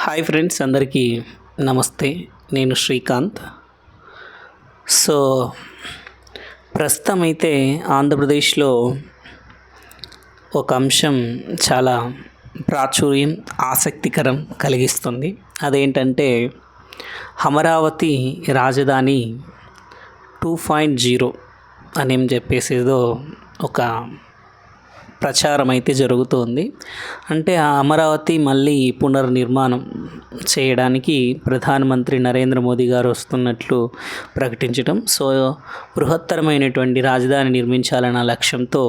Hi friends, అందరికీ నమస్తే. నేను శ్రీకాంత్. సో ప్రస్తుతం అయితే ఆంధ్రప్రదేశ్లో ఒక అంశం చాలా ప్రాచుర్యం, ఆసక్తికరం కలిగిస్తుంది. అదేంటంటే అమరావతి రాజధాని 2.0 అని చెప్పేసి ఏదో ఒక ప్రచారం అయితే జరుగుతోంది. అంటే ఆ అమరావతి మళ్ళీ పునర్నిర్మాణం చేయడానికి ప్రధానమంత్రి నరేంద్ర మోదీ గారు వస్తున్నట్లు ప్రకటించడం. సో బృహత్తరమైనటువంటి రాజధాని నిర్మించాలన్న లక్ష్యంతో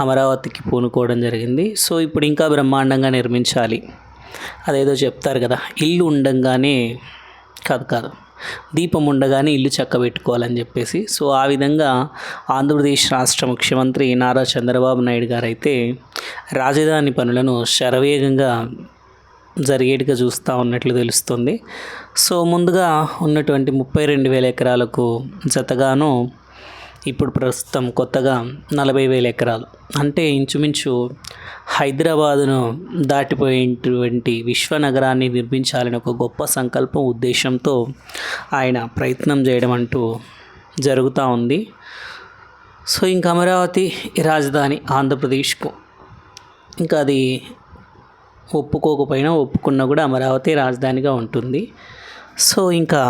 అమరావతికి పూనుకోవడం జరిగింది. సో ఇప్పుడు ఇంకా బ్రహ్మాండంగా నిర్మించాలి. అదేదో చెప్తారు కదా, ఇల్లు ఉండంగానే కాదు దీపం ఉండగానే ఇల్లు చక్కబెట్టుకోవాలని చెప్పేసి. సో ఆ విధంగా ఆంధ్రప్రదేశ్ రాష్ట్ర ముఖ్యమంత్రి నారా చంద్రబాబు నాయుడు గారు అయితే రాజధాని పనులను శరవేగంగా జరిగేట్టుగా చూస్తూ ఉన్నట్లు తెలుస్తుంది. సో ముందుగా ఉన్నటువంటి 32,000 ఎకరాలకు జతగాను ఇప్పుడు ప్రస్తుతం కొత్తగా 40,000 ఎకరాలు, అంటే ఇంచుమించు హైదరాబాదును దాటిపోయేటువంటి విశ్వనగరాన్ని నిర్మించాలని ఒక గొప్ప సంకల్పం, ఉద్దేశంతో ఆయన ప్రయత్నం చేయడం అంటూ జరుగుతూ ఉంది. సో ఇంకా అమరావతి రాజధాని ఆంధ్రప్రదేశ్కు, ఇంకా అది ఒప్పుకున్నా కూడా అమరావతి రాజధానిగా ఉంటుంది. సో ఇంకా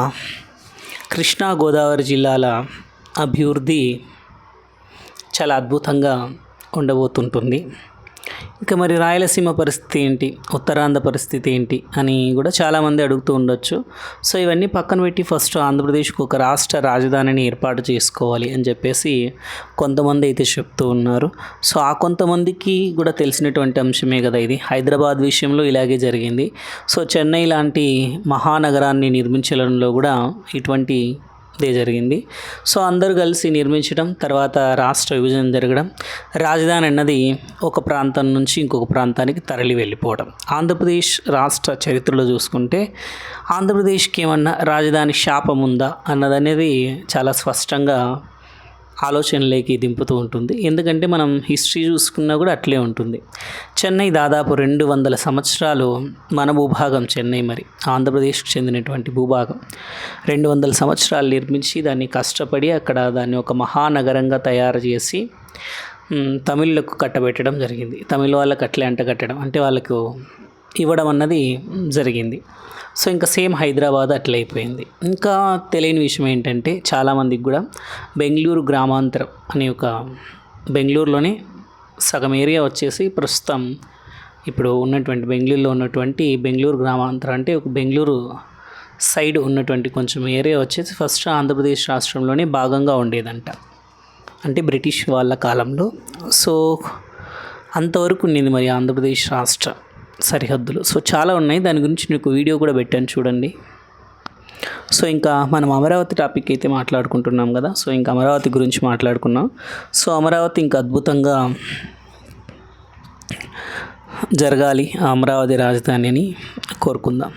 కృష్ణా గోదావరి జిల్లాల అభివృద్ధి చాలా అద్భుతంగా ఉండబోతుంటుంది. ఇంకా మరి రాయలసీమ పరిస్థితి ఏంటి, ఉత్తరాంధ్ర పరిస్థితి ఏంటి అని కూడా చాలామంది అడుగుతూ ఉండొచ్చు. సో ఇవన్నీ పక్కన పెట్టి ఫస్ట్ ఆంధ్రప్రదేశ్కు ఒక రాష్ట్ర రాజధానిని ఏర్పాటు చేసుకోవాలి అని చెప్పేసి కొంతమంది అయితే చెప్తూ ఉన్నారు. సో ఆ కొంతమందికి కూడా తెలిసినటువంటి అంశమే కదా ఇది. హైదరాబాద్ విషయంలో ఇలాగే జరిగింది. సో చెన్నై లాంటి మహానగరాన్ని నిర్మించడంలో కూడా ఇటువంటి జరిగింది. సో అందరూ కలిసి నిర్మించడం, తర్వాత రాష్ట్ర విభజన జరగడం, రాజధాని అన్నది ఒక ప్రాంతం నుంచి ఇంకొక ప్రాంతానికి తరలి వెళ్ళిపోవడం. ఆంధ్రప్రదేశ్ రాష్ట్ర చరిత్రలో చూసుకుంటే ఆంధ్రప్రదేశ్కి ఏమన్నా రాజధాని శాపం ఉందా అన్నదనేది చాలా స్పష్టంగా ఆలోచనలోకి దింపుతూ ఉంటుంది. ఎందుకంటే మనం హిస్టరీ చూసుకున్నా కూడా అట్లే ఉంటుంది. చెన్నై దాదాపు 200 సంవత్సరాలు మన భూభాగం చెన్నై, మరి ఆంధ్రప్రదేశ్కి చెందినటువంటి భూభాగం 200 సంవత్సరాలు నిర్మించి దాన్ని కష్టపడి అక్కడ దాన్ని ఒక మహానగరంగా తయారు చేసి తమిళ్లకు కట్టబెట్టడం జరిగింది. తమిళ వాళ్ళకి అట్లే కట్టడం అంటే వాళ్ళకు ఇవ్వడం అన్నది జరిగింది. సో ఇంకా సేమ్ హైదరాబాద్ అట్లయిపోయింది. ఇంకా తెలియని విషయం ఏంటంటే చాలామందికి కూడా బెంగళూరు గ్రామాంతరం అనే ఒక బెంగళూరులోనే సగం ఏరియా వచ్చేసి ప్రస్తుతం ఇప్పుడు ఉన్నటువంటి బెంగళూరులో ఉన్నటువంటి బెంగళూరు గ్రామాంతరం, అంటే ఒక బెంగళూరు సైడ్ ఉన్నటువంటి కొంచెం ఏరియా వచ్చేసి ఫస్ట్ ఆంధ్రప్రదేశ్ రాష్ట్రంలోనే భాగంగా ఉండేదంట, అంటే బ్రిటిష్ వాళ్ళ కాలంలో. సో అంతవరకు ఉండింది మరి ఆంధ్రప్రదేశ్ రాష్ట్ర సరిహద్దులు. సో చాలా ఉన్నాయి, దాని గురించి మీకు వీడియో కూడా పెట్టాను చూడండి. సో ఇంకా మనం అమరావతి టాపిక్ అయితే మాట్లాడుకుంటున్నాం కదా. సో ఇంకా అమరావతి గురించి మాట్లాడుకున్నాం. సో అమరావతి ఇంకా అద్భుతంగా జరగాలి, అమరావతి రాజధానిని కోరుకుందాం.